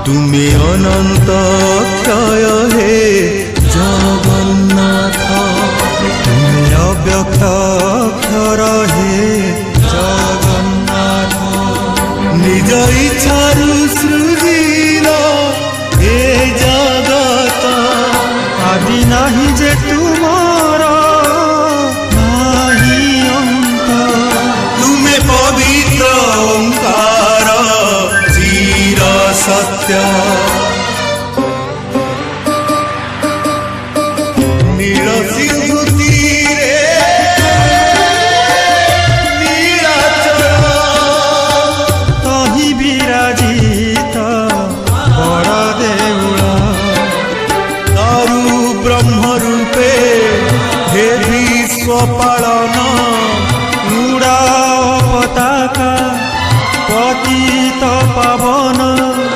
তুমি অনন্ত ক্ষয় হে জগন্নাথ, তুমি অব্যক্ত অক্ষর হে জগন্নাথ। নিজ ইচ্ছারু সৃজিল এ জগত, আদি নাহি যে তুমার নাহি অন্ত। তুমি পবিত্র ওঙ্কার চির সত্য।